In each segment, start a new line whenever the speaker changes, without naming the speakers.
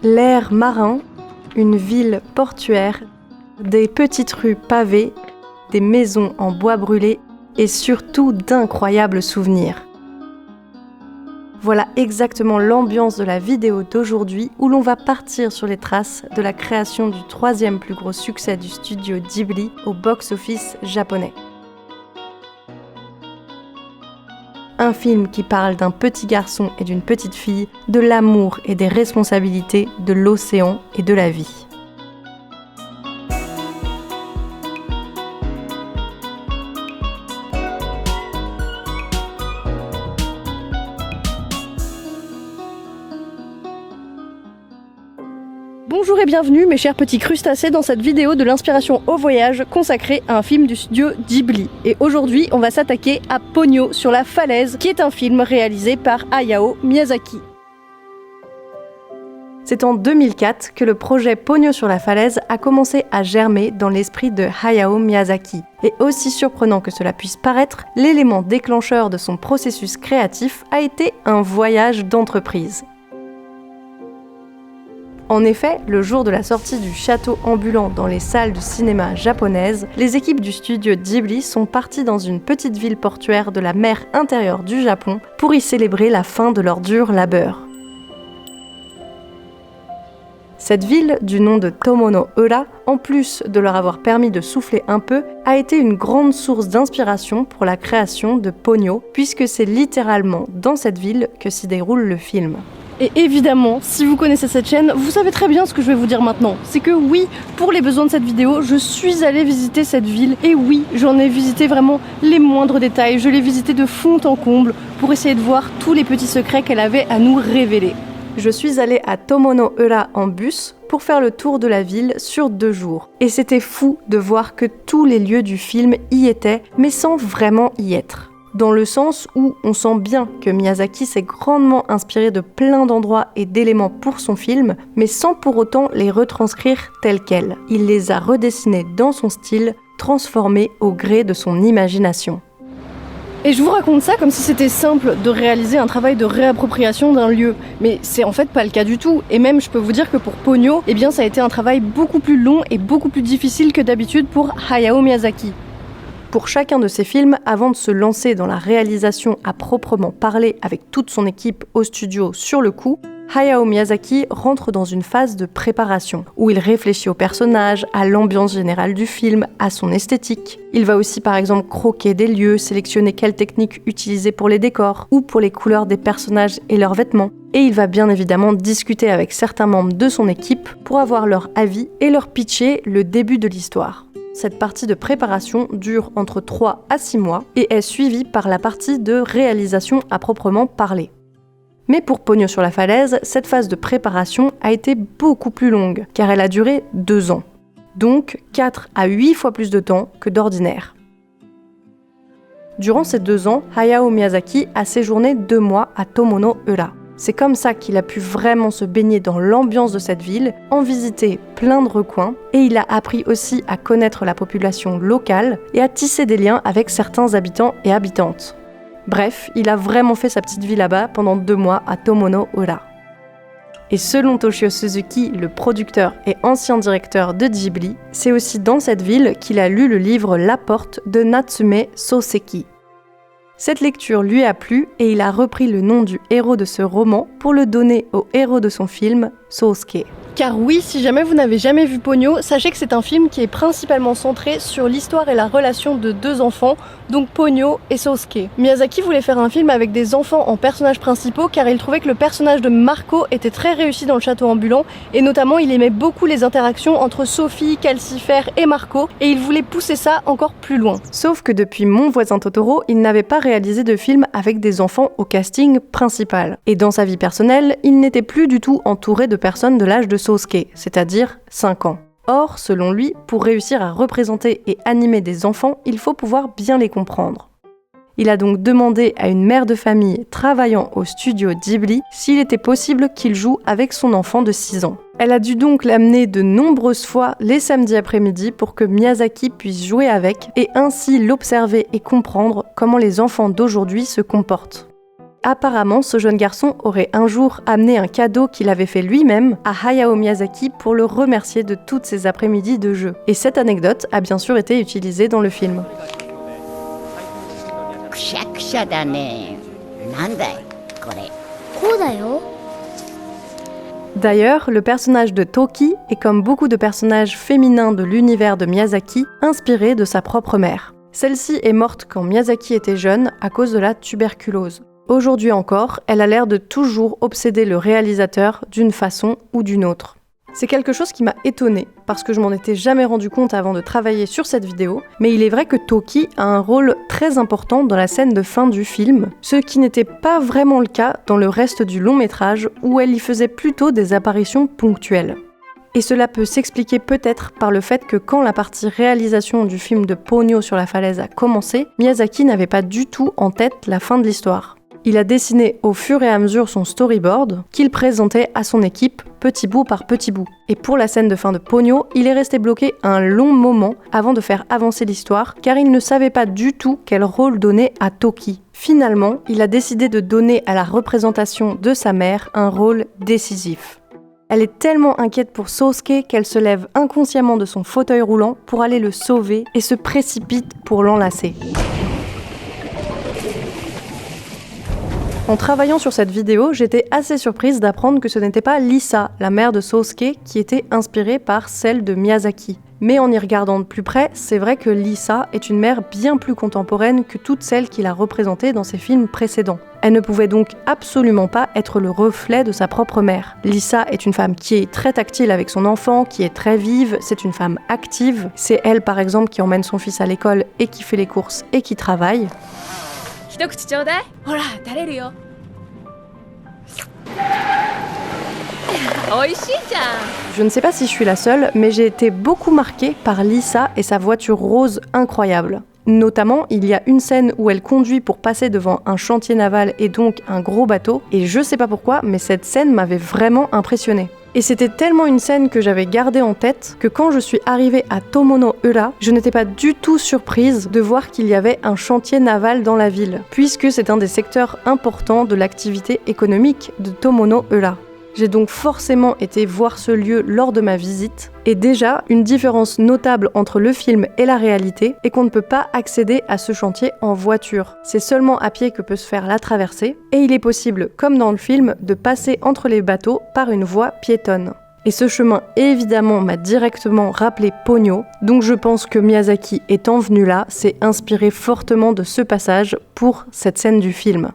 L'air marin, une ville portuaire, des petites rues pavées, des maisons en bois brûlé et surtout d'incroyables souvenirs. Voilà exactement l'ambiance de la vidéo d'aujourd'hui où l'on va partir sur les traces de la création du 3e plus gros succès du studio Ghibli au box-office japonais. Un film qui parle d'un petit garçon et d'une petite fille, de l'amour et des responsabilités, de l'océan et de la vie.
Bonjour et bienvenue mes chers petits crustacés dans cette vidéo de l'inspiration au voyage consacrée à un film du studio Ghibli. Et aujourd'hui on va s'attaquer à Ponyo sur la falaise qui est un film réalisé par Hayao Miyazaki.
C'est en 2004 que le projet Ponyo sur la falaise a commencé à germer dans l'esprit de Hayao Miyazaki. Et aussi surprenant que cela puisse paraître, l'élément déclencheur de son processus créatif a été un voyage d'entreprise. En effet, le jour de la sortie du château ambulant dans les salles de cinéma japonaises, les équipes du studio Ghibli sont parties dans une petite ville portuaire de la mer intérieure du Japon pour y célébrer la fin de leur dur labeur. Cette ville, du nom de Tomono-ura, en plus de leur avoir permis de souffler un peu, a été une grande source d'inspiration pour la création de Ponyo, puisque c'est littéralement dans cette ville que s'y déroule le film.
Et évidemment, si vous connaissez cette chaîne, vous savez très bien ce que je vais vous dire maintenant. C'est que oui, pour les besoins de cette vidéo, je suis allée visiter cette ville. Et oui, j'en ai visité vraiment les moindres détails. Je l'ai visitée de fond en comble pour essayer de voir tous les petits secrets qu'elle avait à nous révéler.
Je suis allée à Tomono-ura en bus pour faire le tour de la ville sur 2 jours. Et c'était fou de voir que tous les lieux du film y étaient, mais sans vraiment y être. Dans le sens où on sent bien que Miyazaki s'est grandement inspiré de plein d'endroits et d'éléments pour son film, mais sans pour autant les retranscrire tels quels. Il les a redessinés dans son style, transformés au gré de son imagination.
Et je vous raconte ça comme si c'était simple de réaliser un travail de réappropriation d'un lieu. Mais c'est en fait pas le cas du tout. Et même je peux vous dire que pour Ponyo, eh bien ça a été un travail beaucoup plus long et beaucoup plus difficile que d'habitude pour Hayao Miyazaki.
Pour chacun de ses films, avant de se lancer dans la réalisation à proprement parler avec toute son équipe au studio sur le coup, Hayao Miyazaki rentre dans une phase de préparation, où il réfléchit aux personnages, à l'ambiance générale du film, à son esthétique. Il va aussi par exemple croquer des lieux, sélectionner quelles techniques utiliser pour les décors, ou pour les couleurs des personnages et leurs vêtements. Et il va bien évidemment discuter avec certains membres de son équipe pour avoir leur avis et leur pitcher le début de l'histoire. Cette partie de préparation dure entre 3 à 6 mois et est suivie par la partie de réalisation à proprement parler. Mais pour Ponyo sur la falaise, cette phase de préparation a été beaucoup plus longue, car elle a duré 2 ans. Donc 4 à 8 fois plus de temps que d'ordinaire. Durant ces 2 ans, Hayao Miyazaki a séjourné 2 mois à Tomono-ura. C'est comme ça qu'il a pu vraiment se baigner dans l'ambiance de cette ville, en visiter plein de recoins, et il a appris aussi à connaître la population locale et à tisser des liens avec certains habitants et habitantes. Bref, il a vraiment fait sa petite vie là-bas pendant 2 mois à Tomono-ura. Et selon Toshio Suzuki, le producteur et ancien directeur de Ghibli, c'est aussi dans cette ville qu'il a lu le livre La Porte de Natsume Soseki. Cette lecture lui a plu et il a repris le nom du héros de ce roman pour le donner au héros de son film, Sosuke.
Car oui, si jamais vous n'avez jamais vu Ponyo, sachez que c'est un film qui est principalement centré sur l'histoire et la relation de 2 enfants, donc Ponyo et Sosuke. Miyazaki voulait faire un film avec des enfants en personnages principaux car il trouvait que le personnage de Marco était très réussi dans le château ambulant et notamment il aimait beaucoup les interactions entre Sophie, Calcifer et Marco et il voulait pousser ça encore plus loin.
Sauf que depuis Mon voisin Totoro, il n'avait pas réalisé de film avec des enfants au casting principal. Et dans sa vie personnelle, il n'était plus du tout entouré de personnes de l'âge de Sosuke, c'est-à-dire 5 ans. Or, selon lui, pour réussir à représenter et animer des enfants, il faut pouvoir bien les comprendre. Il a donc demandé à une mère de famille travaillant au studio Ghibli s'il était possible qu'il joue avec son enfant de 6 ans. Elle a dû donc l'amener de nombreuses fois les samedis après-midi pour que Miyazaki puisse jouer avec et ainsi l'observer et comprendre comment les enfants d'aujourd'hui se comportent. Apparemment, ce jeune garçon aurait un jour amené un cadeau qu'il avait fait lui-même à Hayao Miyazaki pour le remercier de toutes ses après-midi de jeu. Et cette anecdote a bien sûr été utilisée dans le film. D'ailleurs, le personnage de Toki est comme beaucoup de personnages féminins de l'univers de Miyazaki, inspiré de sa propre mère. Celle-ci est morte quand Miyazaki était jeune à cause de la tuberculose. Aujourd'hui encore, elle a l'air de toujours obséder le réalisateur d'une façon ou d'une autre. C'est quelque chose qui m'a étonnée, parce que je m'en étais jamais rendu compte avant de travailler sur cette vidéo, mais il est vrai que Toki a un rôle très important dans la scène de fin du film, ce qui n'était pas vraiment le cas dans le reste du long métrage, où elle y faisait plutôt des apparitions ponctuelles. Et cela peut s'expliquer peut-être par le fait que quand la partie réalisation du film de Ponyo sur la falaise a commencé, Miyazaki n'avait pas du tout en tête la fin de l'histoire. Il a dessiné au fur et à mesure son storyboard qu'il présentait à son équipe petit bout par petit bout. Et pour la scène de fin de Ponyo, il est resté bloqué un long moment avant de faire avancer l'histoire car il ne savait pas du tout quel rôle donner à Toki. Finalement, il a décidé de donner à la représentation de sa mère un rôle décisif. Elle est tellement inquiète pour Sosuke qu'elle se lève inconsciemment de son fauteuil roulant pour aller le sauver et se précipite pour l'enlacer. En travaillant sur cette vidéo, j'étais assez surprise d'apprendre que ce n'était pas Lisa, la mère de Sosuke, qui était inspirée par celle de Miyazaki. Mais en y regardant de plus près, c'est vrai que Lisa est une mère bien plus contemporaine que toutes celles qu'il a représentées dans ses films précédents. Elle ne pouvait donc absolument pas être le reflet de sa propre mère. Lisa est une femme qui est très tactile avec son enfant, qui est très vive, c'est une femme active. C'est elle par exemple qui emmène son fils à l'école et qui fait les courses et qui travaille. Je ne sais pas si je suis la seule, mais j'ai été beaucoup marquée par Lisa et sa voiture rose incroyable. Notamment, il y a une scène où elle conduit pour passer devant un chantier naval et donc un gros bateau, et je sais pas pourquoi, mais cette scène m'avait vraiment impressionnée. Et c'était tellement une scène que j'avais gardée en tête que quand je suis arrivée à Tomono-ura, je n'étais pas du tout surprise de voir qu'il y avait un chantier naval dans la ville, puisque c'est un des secteurs importants de l'activité économique de Tomono-ura. J'ai donc forcément été voir ce lieu lors de ma visite, et déjà, une différence notable entre le film et la réalité est qu'on ne peut pas accéder à ce chantier en voiture. C'est seulement à pied que peut se faire la traversée, et il est possible, comme dans le film, de passer entre les bateaux par une voie piétonne. Et ce chemin, évidemment, m'a directement rappelé Ponyo, donc je pense que Miyazaki, étant venu là, s'est inspiré fortement de ce passage pour cette scène du film.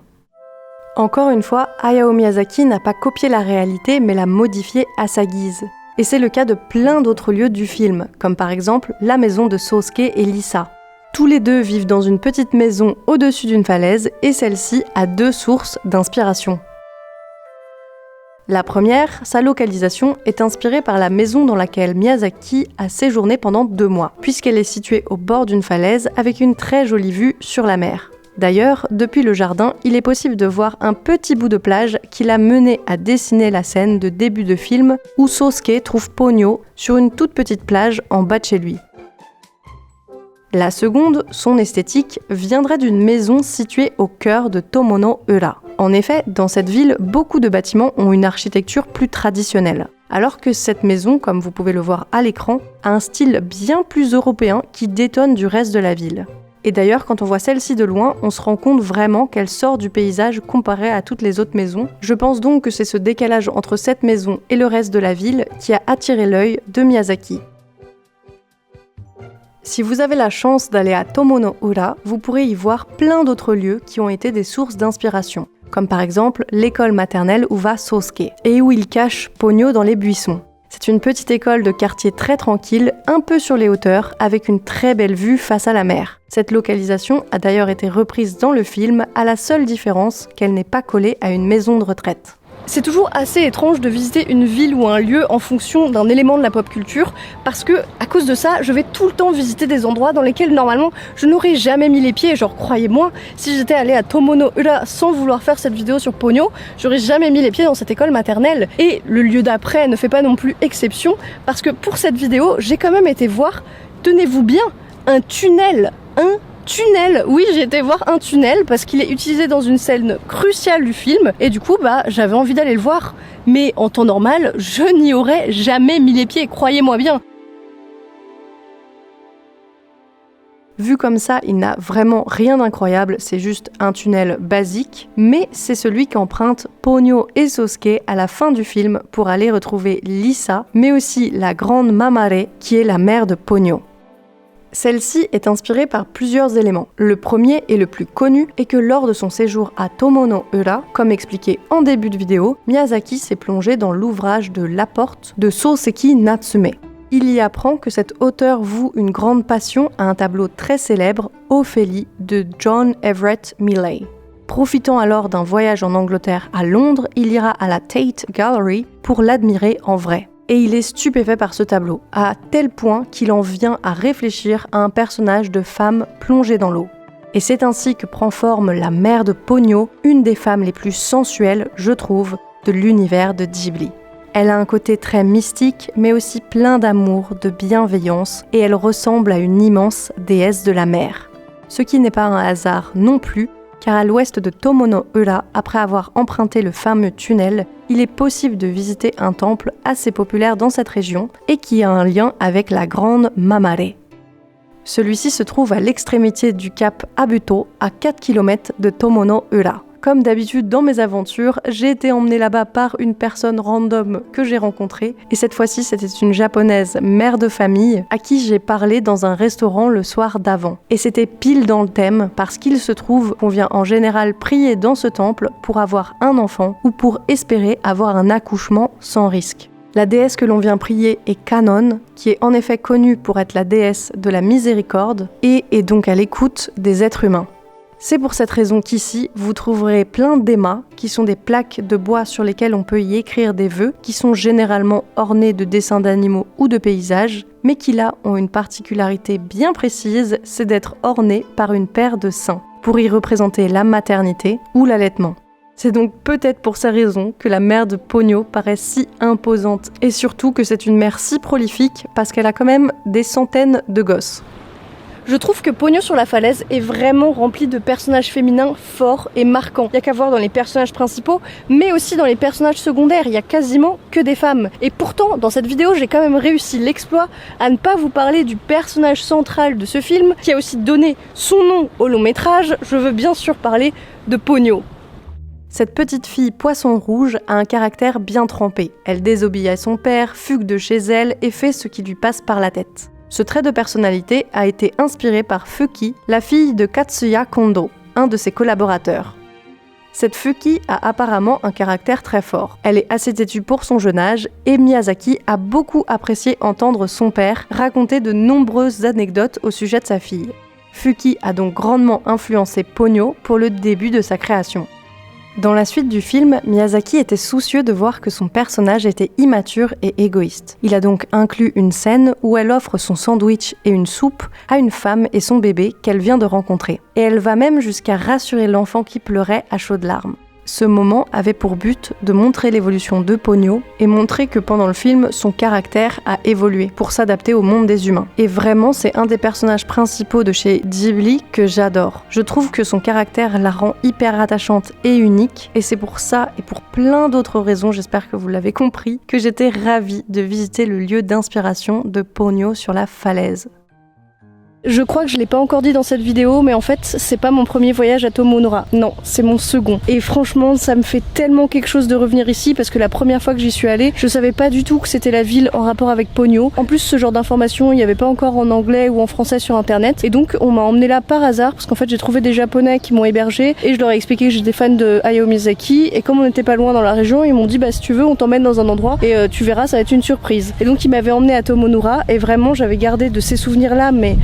Encore une fois, Hayao Miyazaki n'a pas copié la réalité, mais l'a modifiée à sa guise. Et c'est le cas de plein d'autres lieux du film, comme par exemple la maison de Sosuke et Lisa. Tous les deux vivent dans une petite maison au-dessus d'une falaise, et celle-ci a deux sources d'inspiration. La première, sa localisation, est inspirée par la maison dans laquelle Miyazaki a séjourné pendant 2 mois, puisqu'elle est située au bord d'une falaise avec une très jolie vue sur la mer. D'ailleurs, depuis le jardin, il est possible de voir un petit bout de plage qui l'a mené à dessiner la scène de début de film où Sosuke trouve Ponyo sur une toute petite plage en bas de chez lui. La seconde, son esthétique, viendrait d'une maison située au cœur de Tomono-ura. En effet, dans cette ville, beaucoup de bâtiments ont une architecture plus traditionnelle. Alors que cette maison, comme vous pouvez le voir à l'écran, a un style bien plus européen qui détonne du reste de la ville. Et d'ailleurs, quand on voit celle-ci de loin, on se rend compte vraiment qu'elle sort du paysage comparé à toutes les autres maisons. Je pense donc que c'est ce décalage entre cette maison et le reste de la ville qui a attiré l'œil de Miyazaki. Si vous avez la chance d'aller à Tomono-ura, vous pourrez y voir plein d'autres lieux qui ont été des sources d'inspiration, comme par exemple l'école maternelle où va Sosuke, et où il cache Ponyo dans les buissons. C'est une petite école de quartier très tranquille, un peu sur les hauteurs, avec une très belle vue face à la mer. Cette localisation a d'ailleurs été reprise dans le film, à la seule différence qu'elle n'est pas collée à une maison de retraite.
C'est toujours assez étrange de visiter une ville ou un lieu en fonction d'un élément de la pop culture, parce que, à cause de ça, je vais tout le temps visiter des endroits dans lesquels normalement je n'aurais jamais mis les pieds. Genre, croyez-moi, si j'étais allée à Tomono-ura sans vouloir faire cette vidéo sur Ponyo, j'aurais jamais mis les pieds dans cette école maternelle. Et le lieu d'après ne fait pas non plus exception, parce que pour cette vidéo, j'ai quand même été voir, tenez-vous bien, un tunnel. Un tunnel. Oui, j'ai été voir un tunnel parce qu'il est utilisé dans une scène cruciale du film et du coup, j'avais envie d'aller le voir. Mais en temps normal, je n'y aurais jamais mis les pieds, croyez-moi bien.
Vu comme ça, il n'a vraiment rien d'incroyable, c'est juste un tunnel basique, mais c'est celui qu'empruntent Ponyo et Sosuke à la fin du film pour aller retrouver Lisa, mais aussi la grande Mamare, qui est la mère de Ponyo. Celle-ci est inspirée par plusieurs éléments. Le premier et le plus connu est que lors de son séjour à Tomono-ura, comme expliqué en début de vidéo, Miyazaki s'est plongé dans l'ouvrage de La Porte de Soseki Natsume. Il y apprend que cet auteur voue une grande passion à un tableau très célèbre, Ophélie, de John Everett Millais. Profitant alors d'un voyage en Angleterre à Londres, il ira à la Tate Gallery pour l'admirer en vrai. Et il est stupéfait par ce tableau, à tel point qu'il en vient à réfléchir à un personnage de femme plongée dans l'eau. Et c'est ainsi que prend forme la mère de Ponyo, une des femmes les plus sensuelles, je trouve, de l'univers de Ghibli. Elle a un côté très mystique, mais aussi plein d'amour, de bienveillance, et elle ressemble à une immense déesse de la mer. Ce qui n'est pas un hasard non plus, car à l'ouest de Tomono-ura, après avoir emprunté le fameux tunnel, il est possible de visiter un temple assez populaire dans cette région, et qui a un lien avec la grande Mamare. Celui-ci se trouve à l'extrémité du cap Abuto, à 4 km de Tomono-ura. Comme d'habitude dans mes aventures, j'ai été emmenée là-bas par une personne random que j'ai rencontrée. Et cette fois-ci, c'était une japonaise mère de famille à qui j'ai parlé dans un restaurant le soir d'avant. Et c'était pile dans le thème parce qu'il se trouve qu'on vient en général prier dans ce temple pour avoir un enfant ou pour espérer avoir un accouchement sans risque. La déesse que l'on vient prier est Kanon, qui est en effet connue pour être la déesse de la miséricorde et est donc à l'écoute des êtres humains. C'est pour cette raison qu'ici, vous trouverez plein d'émas, qui sont des plaques de bois sur lesquelles on peut y écrire des vœux, qui sont généralement ornés de dessins d'animaux ou de paysages, mais qui là ont une particularité bien précise, c'est d'être ornés par une paire de seins, pour y représenter la maternité ou l'allaitement. C'est donc peut-être pour ces raisons que la mère de Ponyo paraît si imposante, et surtout que c'est une mère si prolifique, parce qu'elle a quand même des centaines de gosses.
Je trouve que Ponyo sur la falaise est vraiment rempli de personnages féminins forts et marquants. Il n'y a qu'à voir dans les personnages principaux, mais aussi dans les personnages secondaires, il n'y a quasiment que des femmes. Et pourtant, dans cette vidéo, j'ai quand même réussi l'exploit à ne pas vous parler du personnage central de ce film, qui a aussi donné son nom au long métrage. Je veux bien sûr parler de Ponyo.
Cette petite fille poisson rouge a un caractère bien trempé. Elle désobéit à son père, fugue de chez elle et fait ce qui lui passe par la tête. Ce trait de personnalité a été inspiré par Fuki, la fille de Katsuya Kondo, un de ses collaborateurs. Cette Fuki a apparemment un caractère très fort. Elle est assez têtue pour son jeune âge et Miyazaki a beaucoup apprécié entendre son père raconter de nombreuses anecdotes au sujet de sa fille. Fuki a donc grandement influencé Ponyo pour le début de sa création. Dans la suite du film, Miyazaki était soucieux de voir que son personnage était immature et égoïste. Il a donc inclus une scène où elle offre son sandwich et une soupe à une femme et son bébé qu'elle vient de rencontrer. Et elle va même jusqu'à rassurer l'enfant qui pleurait à chaudes larmes. Ce moment avait pour but de montrer l'évolution de Ponyo et montrer que pendant le film, son caractère a évolué pour s'adapter au monde des humains. Et vraiment, c'est un des personnages principaux de chez Ghibli que j'adore. Je trouve que son caractère la rend hyper attachante et unique, et c'est pour ça et pour plein d'autres raisons, j'espère que vous l'avez compris, que j'étais ravie de visiter le lieu d'inspiration de Ponyo sur la falaise.
Je crois que je l'ai pas encore dit dans cette vidéo, mais en fait, c'est pas mon premier voyage à Tomono-ura. Non, c'est mon second. Et franchement, ça me fait tellement quelque chose de revenir ici, parce que la première fois que j'y suis allée, je savais pas du tout que c'était la ville en rapport avec Ponyo. En plus, ce genre d'informations, il y avait pas encore en anglais ou en français sur internet. Et donc, on m'a emmené là par hasard, parce qu'en fait, j'ai trouvé des Japonais qui m'ont hébergé, et je leur ai expliqué que j'étais fan de Hayao Miyazaki, et comme on n'était pas loin dans la région, ils m'ont dit, si tu veux, on t'emmène dans un endroit, et tu verras, ça va être une surprise. Et donc, ils m'avaient emmené à Tomono-ura, et vraiment, j'avais gardé de ces souvenirs-là, mais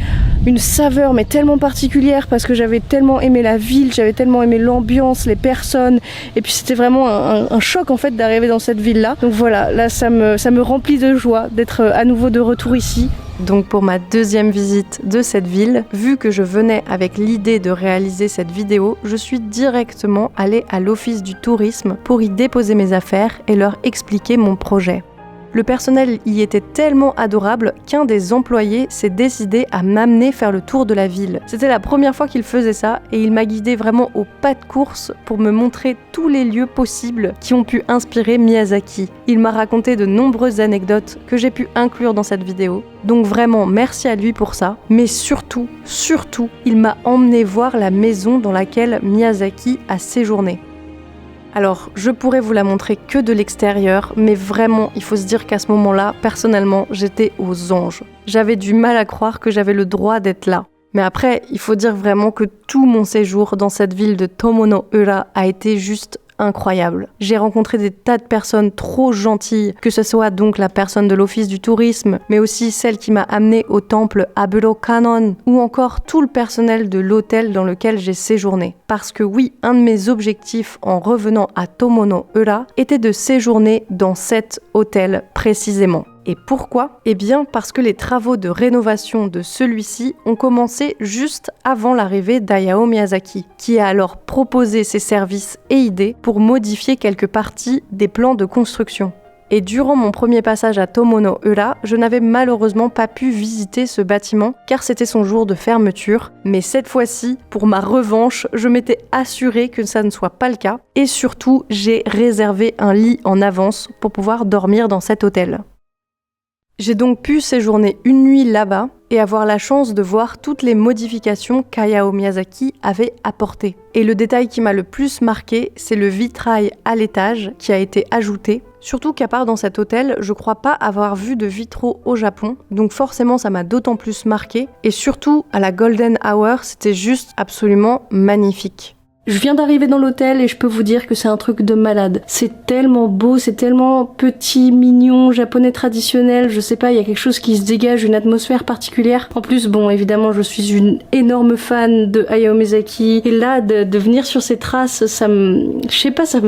une saveur tellement particulière parce que j'avais tellement aimé la ville, j'avais tellement aimé l'ambiance, les personnes, et puis c'était vraiment un choc en fait d'arriver dans cette ville-là. Donc voilà, là ça me remplit de joie d'être à nouveau de retour ici.
Donc pour ma deuxième visite de cette ville, vu que je venais avec l'idée de réaliser cette vidéo, je suis directement allée à l'office du tourisme pour y déposer mes affaires et leur expliquer mon projet. Le personnel y était tellement adorable qu'un des employés s'est décidé à m'amener faire le tour de la ville. C'était la première fois qu'il faisait ça et il m'a guidé vraiment au pas de course pour me montrer tous les lieux possibles qui ont pu inspirer Miyazaki. Il m'a raconté de nombreuses anecdotes que j'ai pu inclure dans cette vidéo. Donc vraiment merci à lui pour ça. Mais surtout, il m'a emmené voir la maison dans laquelle Miyazaki a séjourné. Alors, je pourrais vous la montrer que de l'extérieur, mais vraiment, il faut se dire qu'à ce moment-là, personnellement, j'étais aux anges. J'avais du mal à croire que j'avais le droit d'être là. Mais après, il faut dire vraiment que tout mon séjour dans cette ville de Tomono-ura a été juste incroyable. J'ai rencontré des tas de personnes trop gentilles, que ce soit donc la personne de l'office du tourisme, mais aussi celle qui m'a amenée au temple Aburo Kanon, ou encore tout le personnel de l'hôtel dans lequel j'ai séjourné. Parce que oui, un de mes objectifs en revenant à Tomono-ura était de séjourner dans cet hôtel précisément. Et pourquoi ? Eh bien parce que les travaux de rénovation de celui-ci ont commencé juste avant l'arrivée d'Hayao Miyazaki, qui a alors proposé ses services et idées pour modifier quelques parties des plans de construction. Et durant mon premier passage à Tomono-ura, je n'avais malheureusement pas pu visiter ce bâtiment car c'était son jour de fermeture. Mais cette fois-ci, pour ma revanche, je m'étais assurée que ça ne soit pas le cas. Et surtout, j'ai réservé un lit en avance pour pouvoir dormir dans cet hôtel. J'ai donc pu séjourner une nuit là-bas et avoir la chance de voir toutes les modifications qu'Hayao Miyazaki avait apportées. Et le détail qui m'a le plus marqué, c'est le vitrail à l'étage qui a été ajouté. Surtout qu'à part dans cet hôtel, je crois pas avoir vu de vitraux au Japon, donc forcément ça m'a d'autant plus marqué. Et surtout, à la Golden Hour, c'était juste absolument magnifique.
Je viens d'arriver dans l'hôtel et je peux vous dire que c'est un truc de malade. C'est tellement beau, c'est tellement petit, mignon, japonais traditionnel, je sais pas, il y a quelque chose qui se dégage, une atmosphère particulière. En plus, bon, évidemment, je suis une énorme fan de Hayao Miyazaki. Et là, de venir sur ces traces, ça me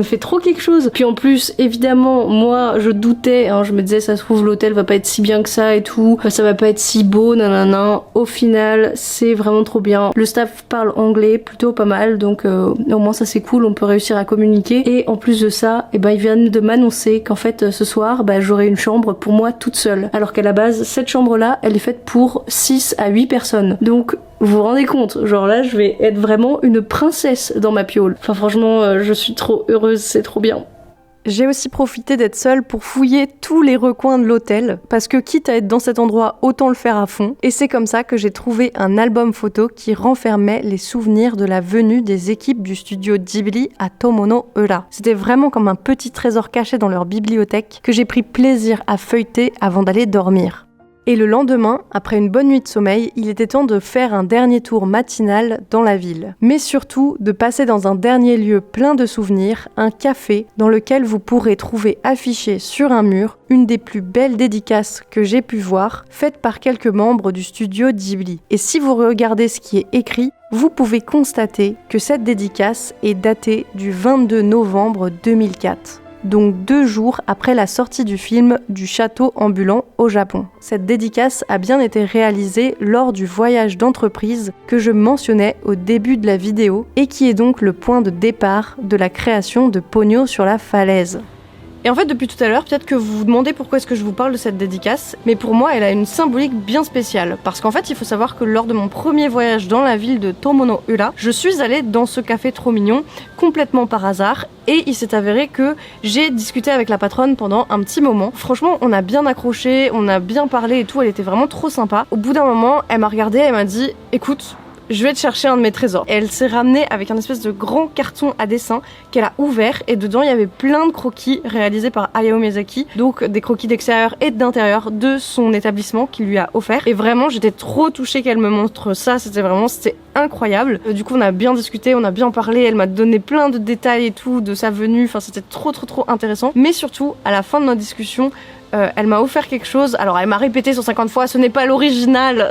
fait trop quelque chose. Puis en plus, évidemment, moi, je doutais, je me disais, ça se trouve, l'hôtel va pas être si bien que ça et tout, ça va pas être si beau, nanana. Au final, c'est vraiment trop bien. Le staff parle anglais, plutôt pas mal, donc au moins ça c'est cool, on peut réussir à communiquer. Et en plus de ça, ils viennent de m'annoncer qu'en fait ce soir j'aurai une chambre pour moi toute seule, alors qu'à la base cette chambre là elle est faite pour 6 à 8 personnes. Donc vous vous rendez compte, genre là je vais être vraiment une princesse dans ma piole. Enfin franchement je suis trop heureuse, c'est trop bien.
J'ai aussi profité d'être seule pour fouiller tous les recoins de l'hôtel, parce que quitte à être dans cet endroit, autant le faire à fond. Et c'est comme ça que j'ai trouvé un album photo qui renfermait les souvenirs de la venue des équipes du studio Ghibli à Tomono-ura. C'était vraiment comme un petit trésor caché dans leur bibliothèque que j'ai pris plaisir à feuilleter avant d'aller dormir. Et le lendemain, après une bonne nuit de sommeil, il était temps de faire un dernier tour matinal dans la ville. Mais surtout, de passer dans un dernier lieu plein de souvenirs, un café dans lequel vous pourrez trouver affiché sur un mur une des plus belles dédicaces que j'ai pu voir, faite par quelques membres du studio Ghibli. Et si vous regardez ce qui est écrit, vous pouvez constater que cette dédicace est datée du 22 novembre 2004. Donc 2 jours après la sortie du film du château ambulant au Japon. Cette dédicace a bien été réalisée lors du voyage d'entreprise que je mentionnais au début de la vidéo et qui est donc le point de départ de la création de Ponyo sur la falaise.
Et en fait, depuis tout à l'heure, peut-être que vous vous demandez pourquoi est-ce que je vous parle de cette dédicace, mais pour moi, elle a une symbolique bien spéciale. Parce qu'en fait, il faut savoir que lors de mon premier voyage dans la ville de Tomono-ura, je suis allée dans ce café trop mignon, complètement par hasard, et il s'est avéré que j'ai discuté avec la patronne pendant un petit moment. Franchement, on a bien accroché, on a bien parlé et tout, elle était vraiment trop sympa. Au bout d'un moment, elle m'a regardée, elle m'a dit « Écoute, je vais te chercher un de mes trésors. » Et elle s'est ramenée avec un espèce de grand carton à dessin qu'elle a ouvert et dedans il y avait plein de croquis réalisés par Hayao Miyazaki, donc des croquis d'extérieur et d'intérieur de son établissement qu'il lui a offert. Et vraiment j'étais trop touchée qu'elle me montre ça, c'était incroyable. Du coup on a bien discuté, on a bien parlé, elle m'a donné plein de détails et tout de sa venue, enfin c'était trop intéressant. Mais surtout à la fin de notre discussion, elle m'a offert quelque chose, alors elle m'a répété 150 fois ce n'est pas l'original,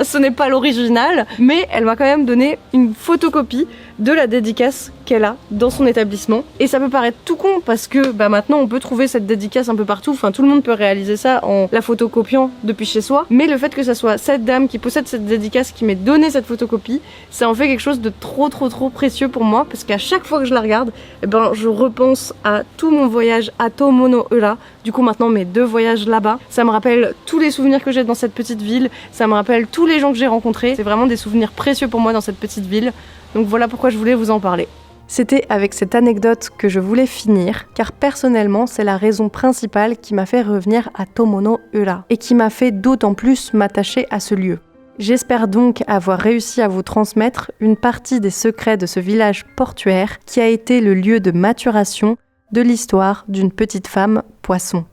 mais elle m'a quand même donné une photocopie
de la dédicace qu'elle a dans son établissement. Et ça peut paraître tout con parce que maintenant on peut trouver cette dédicace un peu partout, enfin tout le monde peut réaliser ça en la photocopiant depuis chez soi, mais le fait que ça soit cette dame qui possède cette dédicace qui m'ait donné cette photocopie, ça en fait quelque chose de trop précieux pour moi, parce qu'à chaque fois que je la regarde, je repense à tout mon voyage à Tomono-ura, du coup maintenant mes 2 voyages là-bas, ça me rappelle tous les souvenirs que j'ai dans cette petite ville, ça me rappelle tous les gens que j'ai rencontrés, c'est vraiment des souvenirs précieux pour moi dans cette petite ville, donc voilà pourquoi je voulais vous en parler. C'était avec cette anecdote que je voulais finir, car personnellement, c'est la raison principale qui m'a fait revenir à Tomono-ura et qui m'a fait d'autant plus m'attacher à ce lieu. J'espère donc avoir réussi à vous transmettre une partie des secrets de ce village portuaire qui a été le lieu de maturation de l'histoire d'une petite femme poisson.